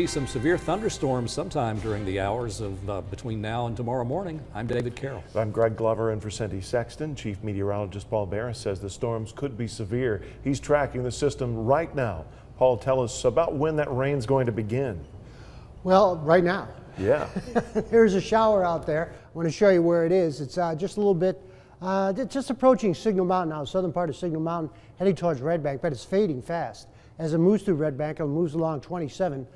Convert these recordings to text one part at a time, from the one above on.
Some severe thunderstorms sometime during the hours of between now and tomorrow morning. I'm David Carroll. I'm Greg Glover in for Cindy Sexton. Chief Meteorologist Paul Barris says the storms could be severe. He's tracking the system right now. Paul, tell us about when that rain's going to begin. Well, right now. Yeah. There's a shower out there. I want to show you where it is. It's just a little bit, just approaching Signal Mountain now, southern part of Signal Mountain, heading towards Red Bank, but it's fading fast. As it moves through Red Bank, it moves along 27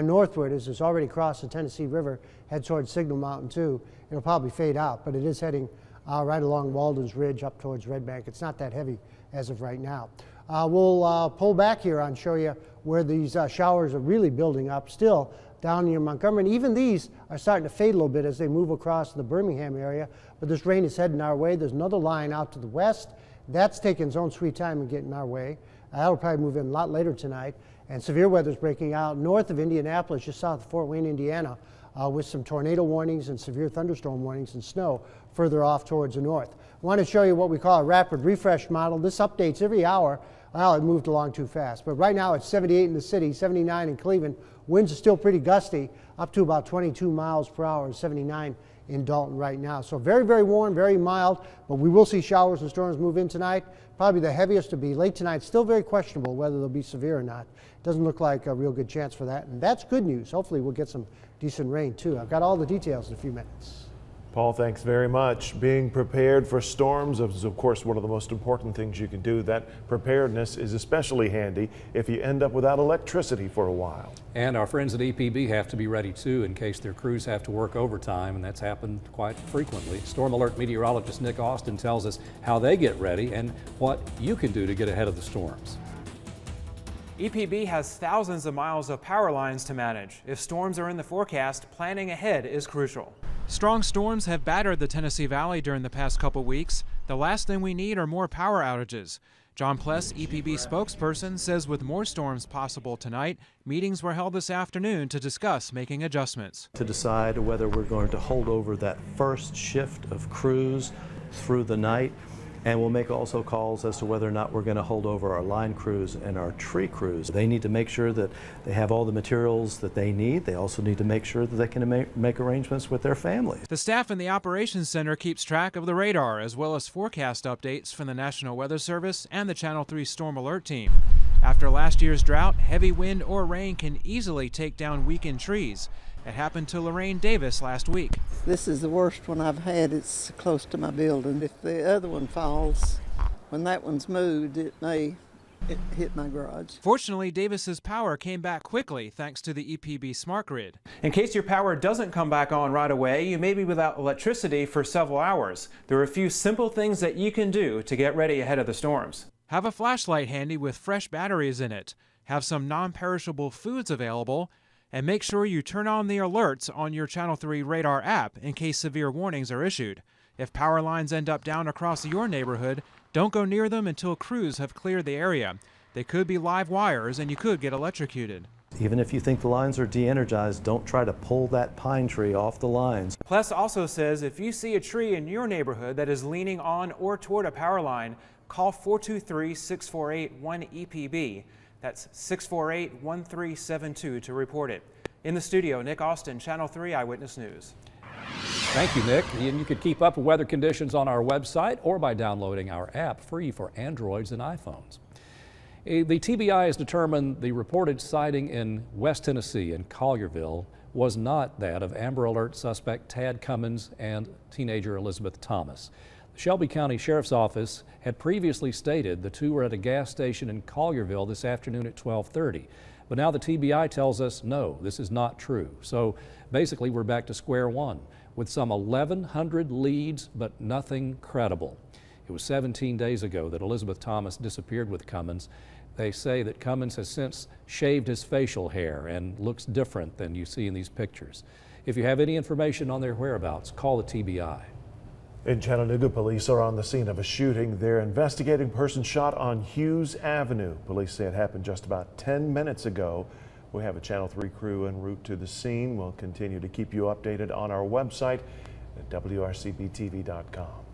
northward as it's already crossed the Tennessee River, head towards Signal Mountain too. It'll probably fade out, but it is heading right along Walden's Ridge up towards Red Bank. It's not that heavy as of right now. We'll pull back here and show you where these showers are really building up still down near Montgomery. And even these are starting to fade a little bit as they move across the Birmingham area. But this rain is heading our way. There's another line out to the west. That's taking its own sweet time in getting our way. That'll probably move in a lot later tonight. And severe weather is breaking out north of Indianapolis, just south of Fort Wayne, Indiana, with some tornado warnings and severe thunderstorm warnings and snow further off towards the north. I want to show you what we call a rapid refresh model. This updates every hour. Well, it moved along too fast. But right now it's 78 in the city, 79 in Cleveland. Winds are still pretty gusty, up to about 22 miles per hour, 79 in Dalton right now. So very, very warm, very mild, but we will see showers and storms move in tonight. Probably the heaviest to be late tonight. Still very questionable whether they'll be severe or not. Doesn't look like a real good chance for that, and that's good news. Hopefully we'll get some decent rain too. I've got all the details in a few minutes. Paul, thanks very much. Being prepared for storms is, of course, one of the most important things you can do. That preparedness is especially handy if you end up without electricity for a while. And our friends at EPB have to be ready too in case their crews have to work overtime, and that's happened quite frequently. Storm Alert meteorologist Nick Austin tells us how they get ready and what you can do to get ahead of the storms. EPB has thousands of miles of power lines to manage. If storms are in the forecast, planning ahead is crucial. Strong storms have battered the Tennessee Valley during the past couple weeks. The last thing we need are more power outages. John Pless, EPB spokesperson, says with more storms possible tonight, meetings were held this afternoon to discuss making adjustments. To decide whether we're going to hold over that first shift of crews through the night, and we'll make also calls as to whether or not we're going to hold over our line crews and our tree crews. They need to make sure that they have all the materials that they need. They also need to make sure that they can make arrangements with their families. The staff in the Operations Center keeps track of the radar as well as forecast updates from the National Weather Service and the Channel 3 Storm Alert team. After last year's drought, heavy wind or rain can easily take down weakened trees. It happened to Lorraine Davis last week. This is the worst one I've had. It's close to my building. If the other one falls, when that one's moved, it may hit my garage. Fortunately, Davis's power came back quickly thanks to the EPB smart grid. In case your power doesn't come back on right away, you may be without electricity for several hours. There are a few simple things that you can do to get ready ahead of the storms. Have a flashlight handy with fresh batteries in it. Have some non-perishable foods available. And make sure you turn on the alerts on your Channel 3 radar app in case severe warnings are issued. If power lines end up down across your neighborhood, don't go near them until crews have cleared the area. They could be live wires and you could get electrocuted. Even if you think the lines are de-energized, don't try to pull that pine tree off the lines. Pless also says if you see a tree in your neighborhood that is leaning on or toward a power line, call 423-648-1EPB. That's 648-1372 to report it. In the studio, Nick Austin, Channel 3 Eyewitness News. Thank you, Nick. And you can keep up with weather conditions on our website or by downloading our app free for Androids and iPhones. The TBI has determined the reported sighting in West Tennessee in Collierville was not that of Amber Alert suspect Tad Cummins and teenager Elizabeth Thomas. The Shelby County Sheriff's Office had previously stated the two were at a gas station in Collierville this afternoon at 12:30. But now the TBI tells us, no, this is not true. So basically we're back to square one with some 1,100 leads, but nothing credible. It was 17 days ago that Elizabeth Thomas disappeared with Cummins. They say that Cummins has since shaved his facial hair and looks different than you see in these pictures. If you have any information on their whereabouts, call the TBI. In Chattanooga, police are on the scene of a shooting. They're investigating a person shot on Hughes Avenue. Police say it happened just about 10 minutes ago. We have a Channel 3 crew en route to the scene. We'll continue to keep you updated on our website at WRCBTV.com.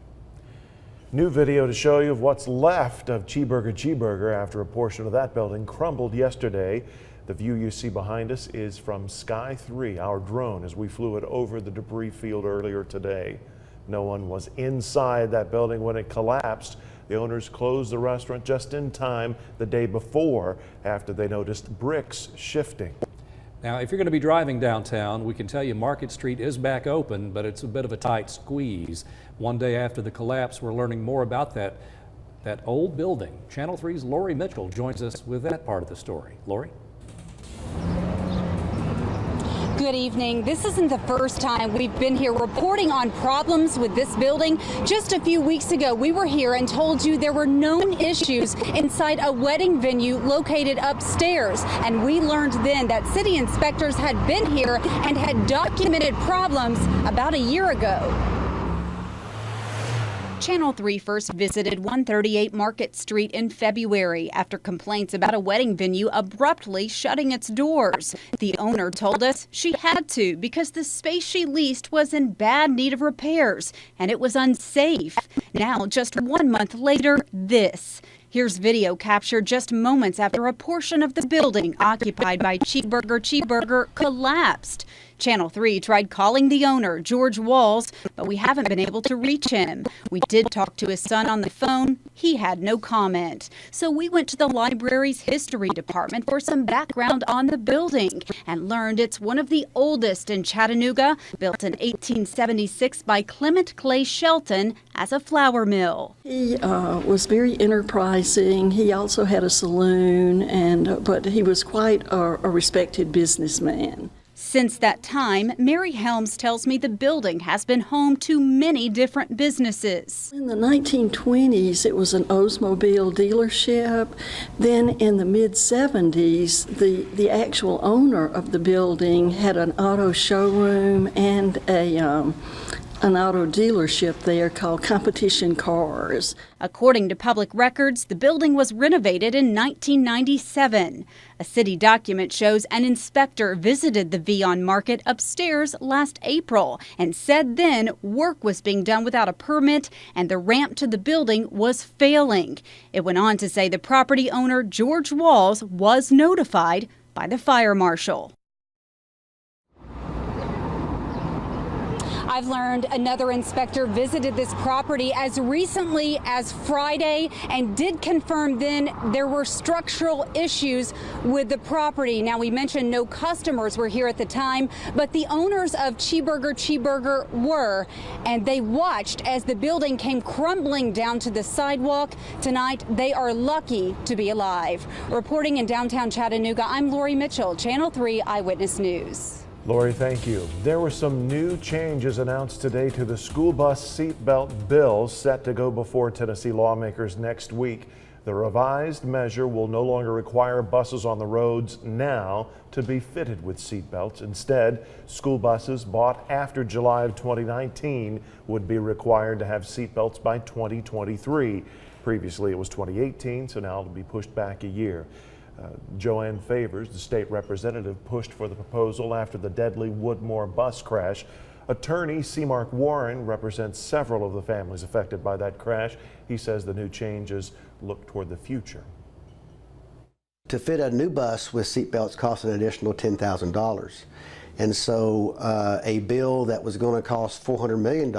New video to show you of what's left of Cheeseburger after a portion of that building crumbled yesterday. The view you see behind us is from Sky 3, our drone, as we flew it over the debris field earlier today. No one was inside that building when it collapsed. The owners closed the restaurant just in time the day before after they noticed bricks shifting. Now, if you're going to be driving downtown, we can tell you Market Street is back open, but it's a bit of a tight squeeze. One day after the collapse, we're learning more about that old building. Channel 3's Lori Mitchell joins us with that part of the story. Lori? Good evening. This isn't the first time we've been here reporting on problems with this building. Just a few weeks ago, we were here and told you there were known issues inside a wedding venue located upstairs. And we learned then that city inspectors had been here and had documented problems about a year ago. Channel 3 first visited 138 Market Street in February after complaints about a wedding venue abruptly shutting its doors. The owner told us she had to because the space she leased was in bad need of repairs and it was unsafe. Now, just 1 month later, this. Here's video captured just moments after a portion of the building occupied by Cheeseburger collapsed. Channel 3 tried calling the owner, George Walls, but we haven't been able to reach him. We did talk to his son on the phone. He had no comment. So we went to the library's history department for some background on the building and learned it's one of the oldest in Chattanooga, built in 1876 by Clement Clay Shelton as a flour mill. He was very enterprising. He also had a saloon, but he was quite a respected businessman. Since that time, Mary Helms tells me the building has been home to many different businesses. In the 1920s, it was an Oldsmobile dealership. Then in the mid-70s, the actual owner of the building had an auto showroom and an auto dealership there called Competition Cars. According to public records, the building was renovated in 1997. A city document shows an inspector visited the Vion Market upstairs last April and said then work was being done without a permit and the ramp to the building was failing. It went on to say the property owner, George Walls, was notified by the fire marshal. I've learned another inspector visited this property as recently as Friday and did confirm then there were structural issues with the property. Now, we mentioned no customers were here at the time, but the owners of Cheeseburger were, and they watched as the building came crumbling down to the sidewalk. Tonight, they are lucky to be alive. Reporting in downtown Chattanooga, I'm Lori Mitchell, Channel 3 Eyewitness News. Lori, thank you. There were some new changes announced today to the school bus seatbelt bill set to go before Tennessee lawmakers next week. The revised measure will no longer require buses on the roads now to be fitted with seatbelts. Instead, school buses bought after July of 2019 would be required to have seatbelts by 2023. Previously, it was 2018, so now it'll be pushed back a year. Joanne Favors, the state representative, pushed for the proposal after the deadly Woodmore bus crash. Attorney C. Mark Warren represents several of the families affected by that crash. He says the new changes look toward the future. To fit a new bus with seatbelts costs an additional $10,000. And so a bill that was going to cost $400 million,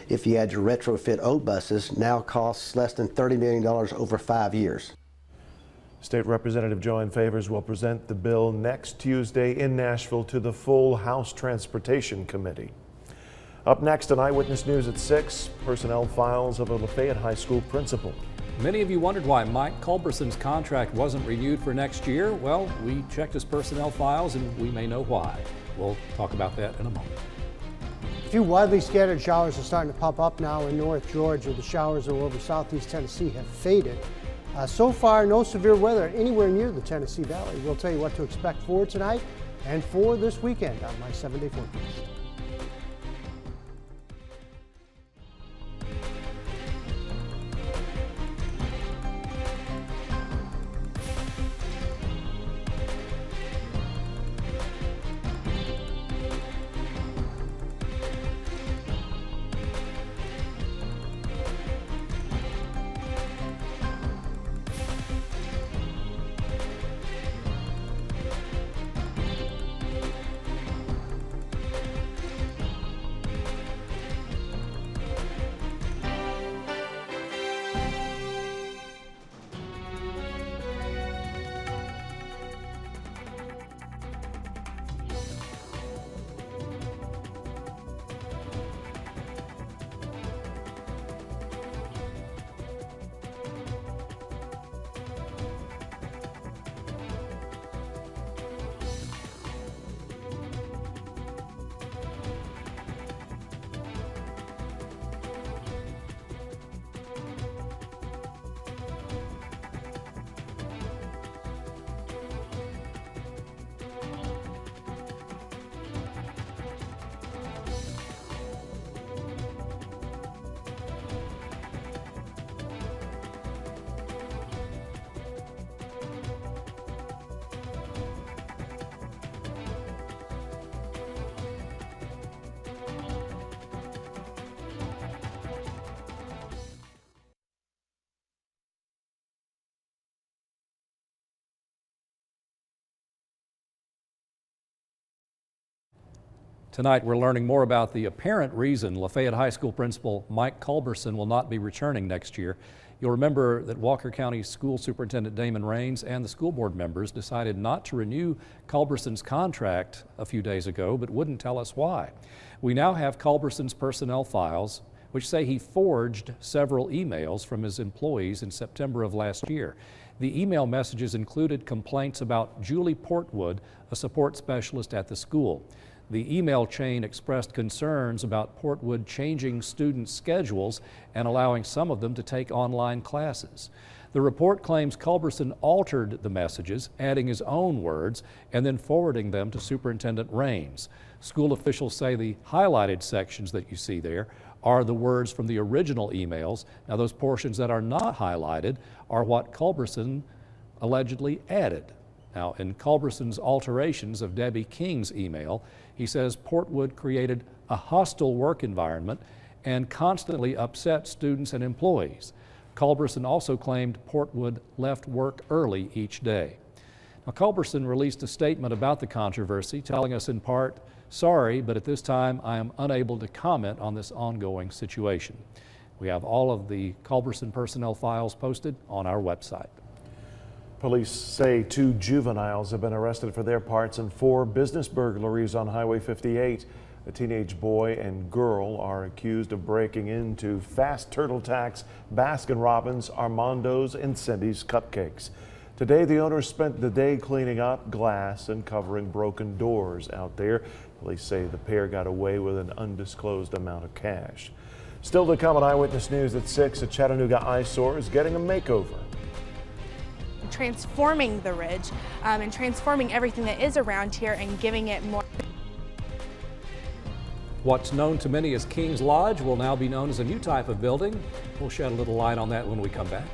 if you had to retrofit old buses, now costs less than $30 million over 5 years. State Representative Joanne Favors will present the bill next Tuesday in Nashville to the full House Transportation Committee. Up next on Eyewitness News at 6, personnel files of a Lafayette High School principal. Many of you wondered why Mike Culberson's contract wasn't renewed for next year. Well, we checked his personnel files and we may know why. We'll talk about that in a moment. A few widely scattered showers are starting to pop up now in North Georgia. The showers over southeast Tennessee have faded. So far, no severe weather anywhere near the Tennessee Valley. We'll tell you what to expect for tonight and for this weekend on my 7-day forecast. Tonight, we're learning more about the apparent reason Lafayette High School principal Mike Culberson will not be returning next year. You'll remember that Walker County School Superintendent Damon Raines and the school board members decided not to renew Culberson's contract a few days ago, but wouldn't tell us why. We now have Culberson's personnel files, which say he forged several emails from his employees in September of last year. The email messages included complaints about Julie Portwood, a support specialist at the school. The email chain expressed concerns about Portwood changing student schedules and allowing some of them to take online classes. The report claims Culberson altered the messages, adding his own words and then forwarding them to Superintendent Raines. School officials say the highlighted sections that you see there are the words from the original emails. Now, those portions that are not highlighted are what Culberson allegedly added. Now, in Culberson's alterations of Debbie King's email, he says Portwood created a hostile work environment and constantly upset students and employees. Culberson also claimed Portwood left work early each day. Now, Culberson released a statement about the controversy, telling us in part, "Sorry, but at this time I am unable to comment on this ongoing situation." We have all of the Culberson personnel files posted on our website. Police say 2 juveniles have been arrested for their parts in 4 business burglaries on Highway 58. A teenage boy and girl are accused of breaking into Fast Turtle Tack's, Baskin-Robbins, Armando's, and Cindy's Cupcakes. Today, the owners spent the day cleaning up glass and covering broken doors out there. Police say the pair got away with an undisclosed amount of cash. Still to come on Eyewitness News at 6, a Chattanooga eyesore is getting a makeover. Transforming the ridge and transforming everything that is around here and giving it more. What's known to many as King's Lodge will now be known as a new type of building. We'll shed a little light on that when we come back.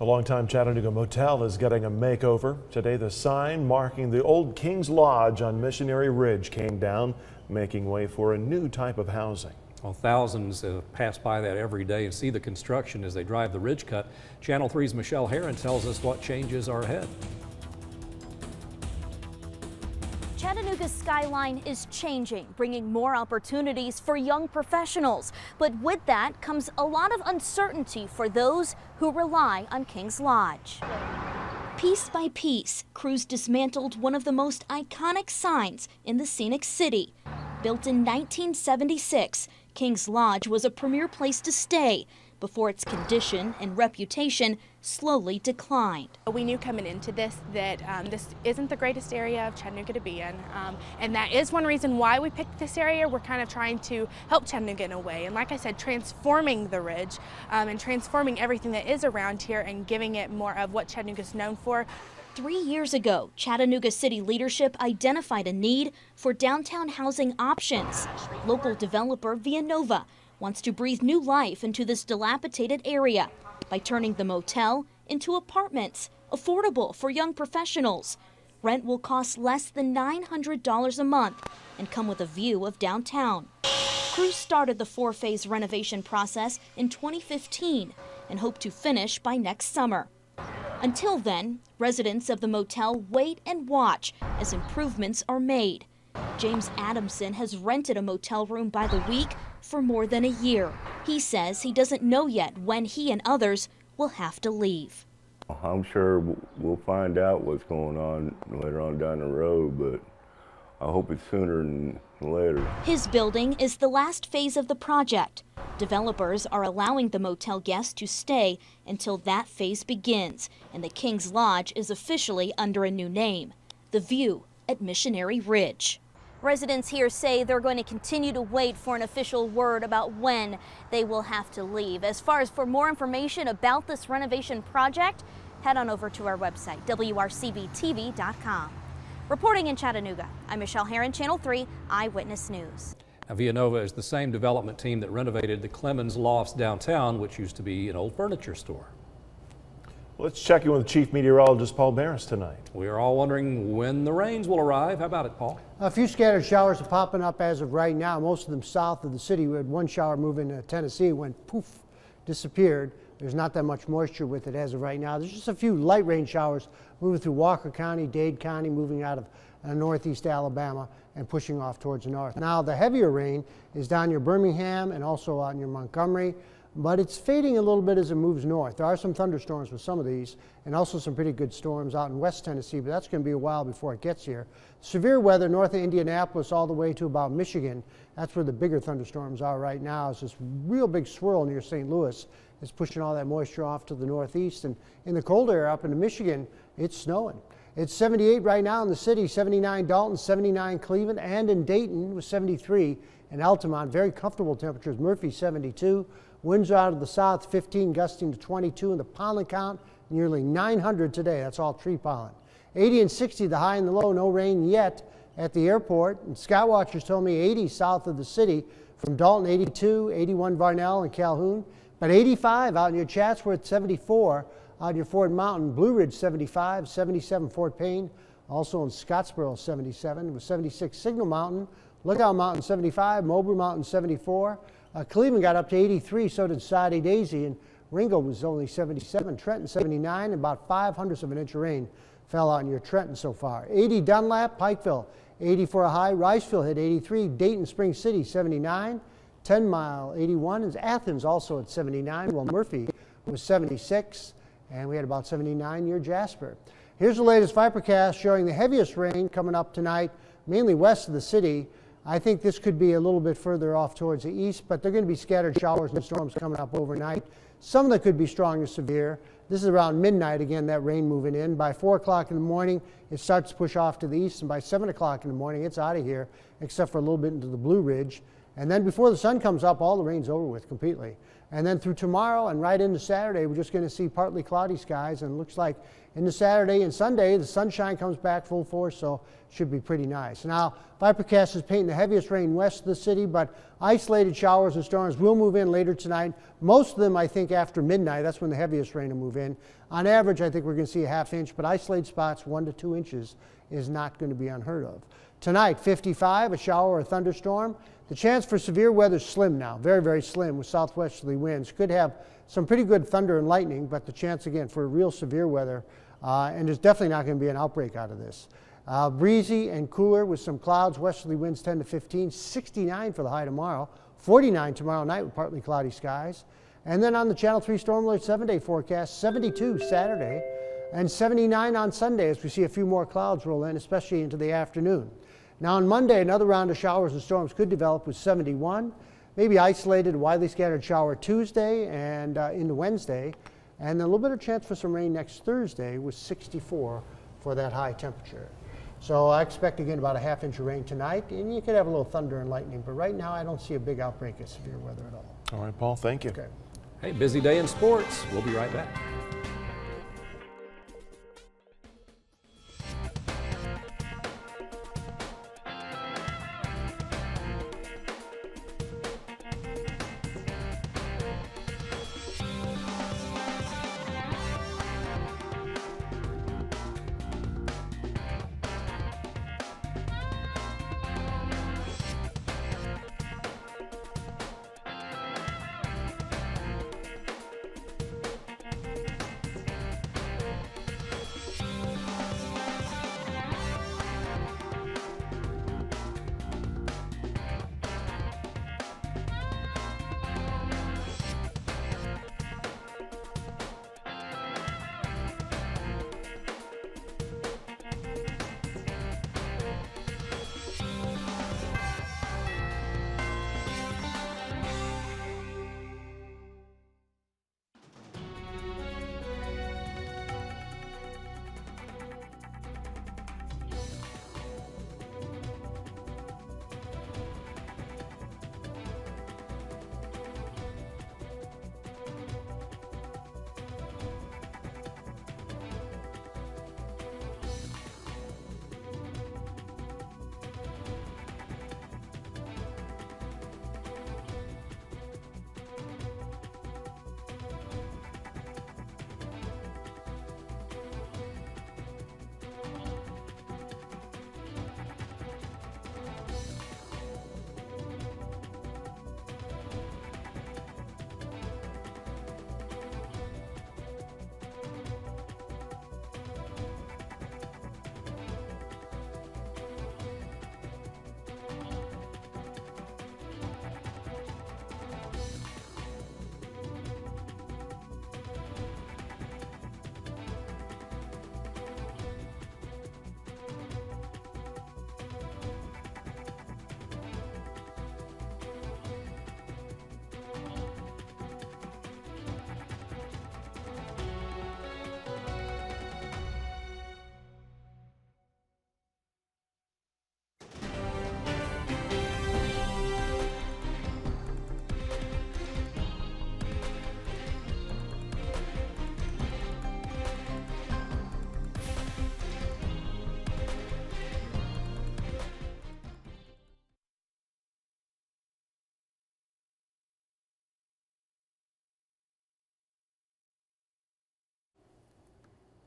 A longtime Chattanooga motel is getting a makeover. Today, the sign marking the old King's Lodge on Missionary Ridge came down, making way for a new type of housing. Well, thousands pass by that every day and see the construction as they drive the ridge cut. Channel 3's Michelle Herron tells us what changes are ahead. Chattanooga's skyline is changing, bringing more opportunities for young professionals. But with that comes a lot of uncertainty for those who rely on King's Lodge. Piece by piece, crews dismantled one of the most iconic signs in the scenic city. Built in 1976, King's Lodge was a premier place to stay before its condition and reputation slowly declined. We knew coming into this that this isn't the greatest area of Chattanooga to be in, and that is one reason why we picked this area. We're kind of trying to help Chattanooga in a way, and like I said, transforming the ridge and transforming everything that is around here and giving it more of what Chattanooga is known for. 3 years ago, Chattanooga City leadership identified a need for downtown housing options. Local developer Villanova wants to breathe new life into this dilapidated area by turning the motel into apartments, affordable for young professionals. Rent will cost less than $900 a month and come with a view of downtown. Crews started the 4-phase renovation process in 2015 and hope to finish by next summer. Until then, residents of the motel wait and watch as improvements are made. James Adamson has rented a motel room by the week for more than a year. He says he doesn't know yet when he and others will have to leave. I'm sure we'll find out what's going on later on down the road, but I hope it's sooner than later. His building is the last phase of the project. Developers are allowing the motel guests to stay until that phase begins, and the King's Lodge is officially under a new name, The View at Missionary Ridge. Residents here say they're going to continue to wait for an official word about when they will have to leave. As far as for more information about this renovation project, head on over to our website, WRCBTV.com. Reporting in Chattanooga, I'm Michelle Herron, Channel 3 Eyewitness News. Now, Villanova is the same development team that renovated the Clemens Lofts downtown, which used to be an old furniture store. Let's check in with Chief Meteorologist Paul Barris tonight. We are all wondering when the rains will arrive. How about it, Paul? A few scattered showers are popping up as of right now, most of them south of the city. We had one shower move into Tennessee, went poof, disappeared. There's not that much moisture with it as of right now. There's just a few light rain showers moving through Walker County, Dade County, moving out of northeast Alabama and pushing off towards the north. Now the heavier rain is down near Birmingham and also out near Montgomery, but it's fading a little bit as it moves north. There are some thunderstorms with some of these and also some pretty good storms out in West Tennessee, but that's going to be a while before it gets here. Severe weather north of Indianapolis all the way to about Michigan. That's where the bigger thunderstorms are right now. It's this real big swirl near St. Louis. It's pushing all that moisture off to the northeast, and in the cold air up into Michigan, it's snowing. It's 78 right now in the city, 79 Dalton, 79 Cleveland, and in Dayton with 73, and Altamont, very comfortable temperatures. Murphy 72, winds out of the south 15, gusting to 22, and the pollen count nearly 900 today. That's all tree pollen. 80 and 60 the high and the low, no rain yet at the airport. And Skywatchers told me 80 south of the city from Dalton, 82, 81 Varnell and Calhoun, but 85 out near Chatsworth, 74 out near Fort Mountain, Blue Ridge 75, 77 Fort Payne, also in Scottsboro 77, with 76 Signal Mountain, Lookout Mountain 75, Mobile Mountain 74. Cleveland got up to 83, so did Soddy Daisy, and Ringo was only 77, Trenton 79, and about 0.05 of an inch of rain fell out near Trenton so far. 80 Dunlap, Pikeville 80 for a high, Riceville hit 83, Dayton Spring City 79, 10 Mile 81, and Athens also at 79, while Murphy was 76. And we had about 79 near Jasper. Here's the latest Vipercast showing the heaviest rain coming up tonight, mainly west of the city. I think this could be a little bit further off towards the east, but they're going to be scattered showers and storms coming up overnight. Some of them could be strong to severe. This is around midnight, again, that rain moving in. By 4 o'clock in the morning, it starts to push off to the east, and by 7 o'clock in the morning, it's out of here, except for a little bit into the Blue Ridge. And then before the sun comes up, all the rain's over with completely. And then through tomorrow and right into Saturday, we're just going to see partly cloudy skies, and it looks like into Saturday and Sunday, the sunshine comes back full force, so it should be pretty nice. Now, Vipercast is painting the heaviest rain west of the city, but isolated showers and storms will move in later tonight. Most of them, I think, after midnight. That's when the heaviest rain will move in. On average, I think we're going to see a ½ inch, but isolated spots 1 to 2 inches is not going to be unheard of. Tonight, 55, a shower or a thunderstorm. The chance for severe weather is slim now, very, very slim with southwesterly winds. Could have some pretty good thunder and lightning, but the chance, again, for real severe weather, and there's definitely not going to be an outbreak out of this. Breezy and cooler with some clouds, westerly winds 10 to 15, 69 for the high tomorrow, 49 tomorrow night with partly cloudy skies. And then on the Channel 3 Storm Alert 7-day forecast, 72 Saturday and 79 on Sunday as we see a few more clouds roll in, especially into the afternoon. Now on Monday, another round of showers and storms could develop with 71, maybe isolated, widely scattered shower Tuesday and into Wednesday, and a little bit of chance for some rain next Thursday with 64 for that high temperature. So I expect again about a ½ inch of rain tonight, and you could have a little thunder and lightning, but right now I don't see a big outbreak of severe weather at all. All right, Paul, thank you. Okay. Hey, busy day in sports. We'll be right back.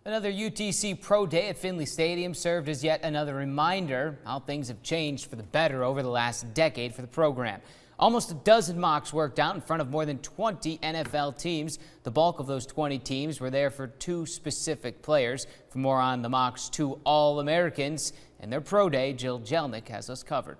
Another UTC Pro Day at Finley Stadium served as yet another reminder how things have changed for the better over the last decade for the program. Almost a dozen mocks worked out in front of more than 20 NFL teams. The bulk of those 20 teams were there for two specific players. For more on the mocks, two All-Americans and their Pro Day, Jill Jelnick has us covered.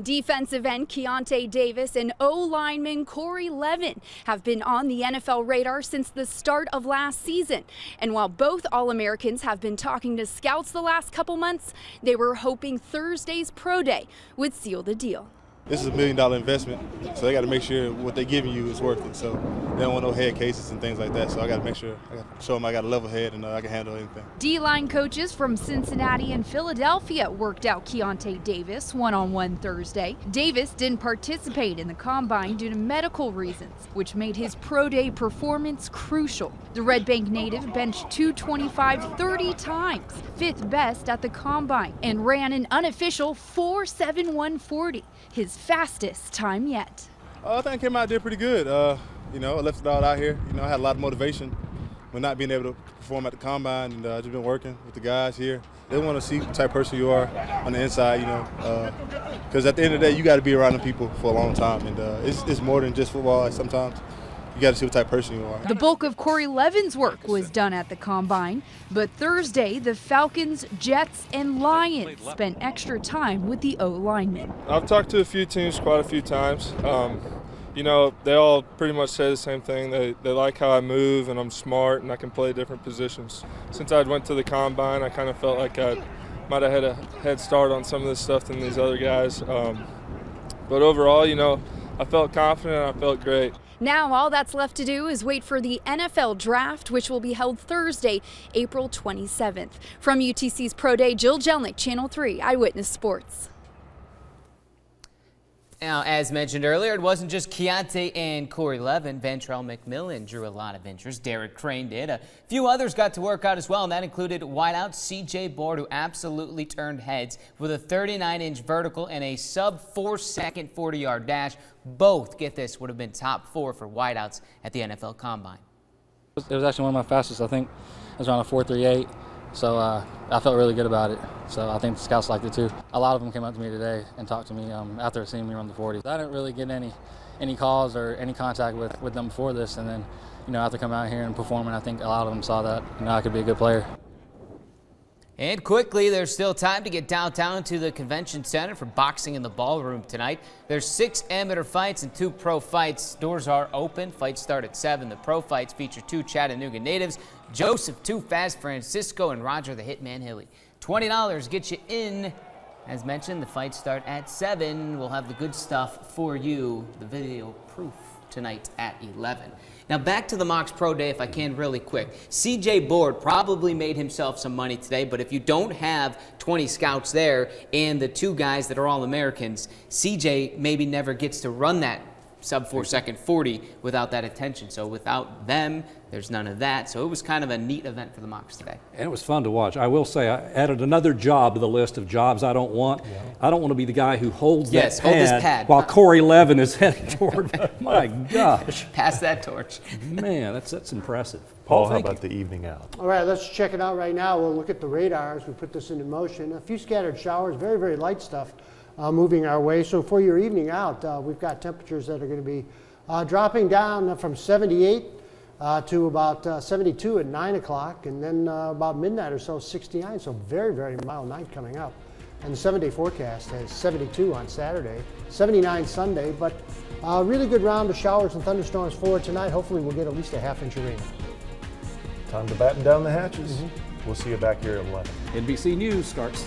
Defensive end Keontae Davis and O-lineman Corey Levin have been on the NFL radar since the start of last season. And while both All-Americans have been talking to scouts the last couple months, they were hoping Thursday's Pro Day would seal the deal. This is $1 million investment, so they got to make sure what they're giving you is worth it. So they don't want no head cases and things like that. So I got to make sure, show them I got a level head and I can handle anything. D-line coaches from Cincinnati and Philadelphia worked out Keontae Davis one-on-one Thursday. Davis didn't participate in the combine due to medical reasons, which made his Pro Day performance crucial. The Red Bank native benched 225 30 times, fifth best at the combine, and ran an unofficial 4.7140. His fastest time yet. I think I came out there pretty good. I left it all out here. I had a lot of motivation with not being able to perform at the combine, and just been working with the guys here. They want to see what type of person you are on the inside, because at the end of the day, you got to be around the people for a long time, and it's more than just football. Sometimes you got to see what type of person you are. The bulk of Corey Levin's work was done at the combine, but Thursday, the Falcons, Jets, and Lions spent extra time with the O-linemen. I've talked to a few teams quite a few times. They all pretty much say the same thing. They like how I move and I'm smart and I can play different positions. Since I went to the combine, I kind of felt like I might have had a head start on some of this stuff than these other guys. But overall, I felt confident and I felt great. Now all that's left to do is wait for the NFL draft, which will be held Thursday, April 27th. From UTC's Pro Day, Jill Jelnick, Channel 3 Eyewitness Sports. Now, as mentioned earlier, it wasn't just Keontae and Corey Levin. Ventrell McMillan drew a lot of interest. Derek Crane did. A few others got to work out as well, and that included wideout C.J. Board, who absolutely turned heads with a 39-inch vertical and a sub-4-second 40-yard dash. Both, get this, would have been top 4 for wideouts at the NFL Combine. It was actually one of my fastest. I think it was around a 4.38. So I felt really good about it. So I think the scouts liked it too. A lot of them came up to me today and talked to me after seeing me run the 40. I didn't really get any calls or any contact with them before this, and then after coming out here and performing, I think a lot of them saw that I could be a good player. And quickly, there's still time to get downtown to the Convention Center for boxing in the ballroom tonight. There's 6 amateur fights and 2 pro fights. Doors are open. Fights start at 7. The pro fights feature 2 Chattanooga natives, Joseph Too Fast Francisco and Roger the Hitman Hilly. $20 gets you in. As mentioned, the fights start at 7. We'll have the good stuff for you, the video proof, tonight at 11. Now back to the Mox Pro Day, if I can, really quick. C.J. Board probably made himself some money today, but if you don't have 20 scouts there and the 2 guys that are All-Americans, C.J. maybe never gets to run that sub-4-second 40 without that attention. So without them, there's none of that. So it was kind of a neat event for the Mox today. And it was fun to watch. I will say I added another job to the list of jobs I don't want. Yeah. I don't want to be the guy who holds that pad while Corey Levin is heading toward. My gosh. Pass that torch. Man, that's impressive. Paul, how about the evening out? All right, let's check it out right now. We'll look at the radars. We put this into motion. A few scattered showers, very, very light stuff. Moving our way. So for your evening out, we've got temperatures that are going to be dropping down from 78 to about 72 at 9 o'clock, and then about midnight or so, 69. So very, very mild night coming up. And the 7-day forecast has 72 on Saturday, 79 Sunday, but a really good round of showers and thunderstorms for tonight. Hopefully we'll get at least a half-inch of rain. Time to batten down the hatches. We'll see you back here at 11. NBC News starts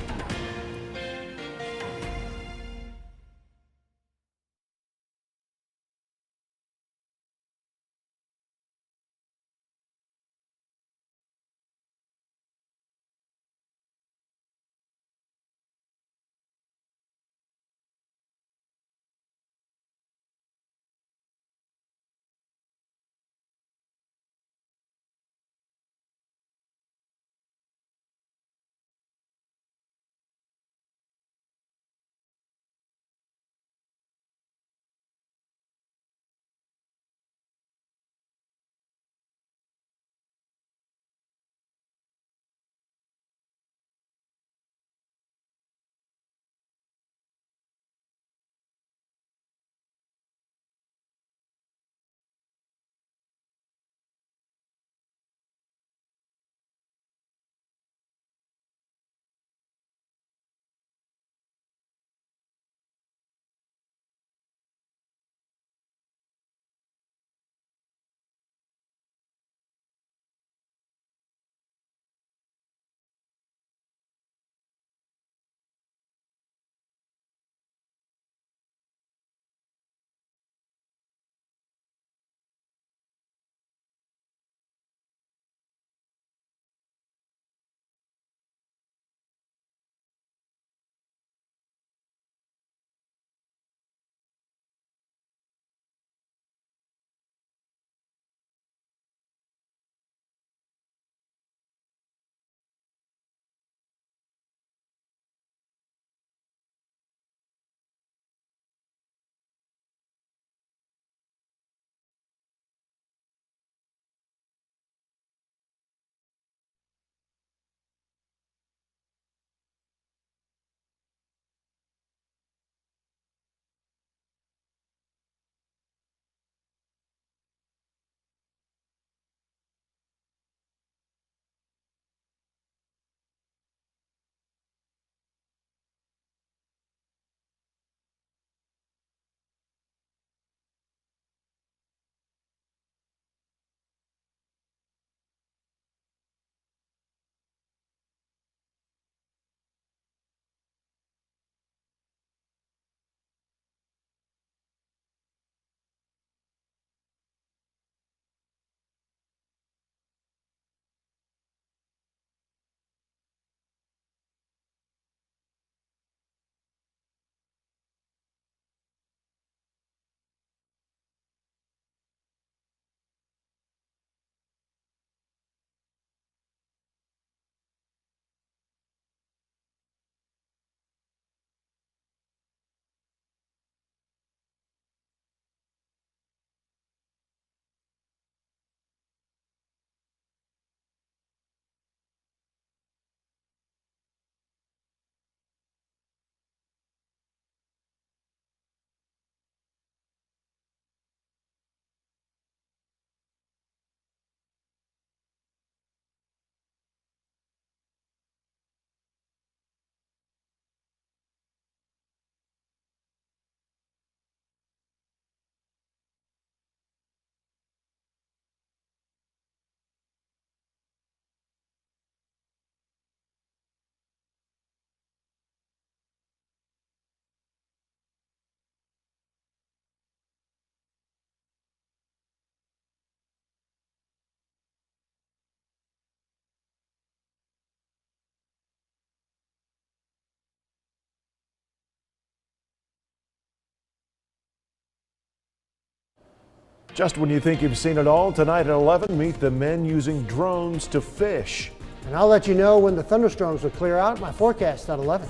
Just when you think you've seen it all, tonight at 11, meet the men using drones to fish. And I'll let you know when the thunderstorms will clear out. My forecast at 11.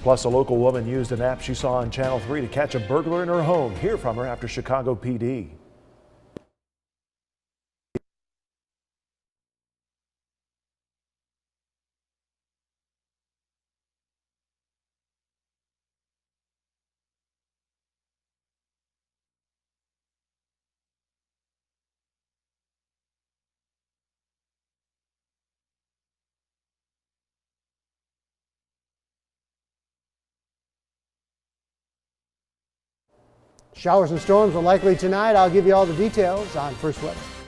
Plus, a local woman used an app she saw on Channel 3 to catch a burglar in her home. Hear from her after Chicago PD. Showers and storms are likely tonight. I'll give you all the details on First Weather.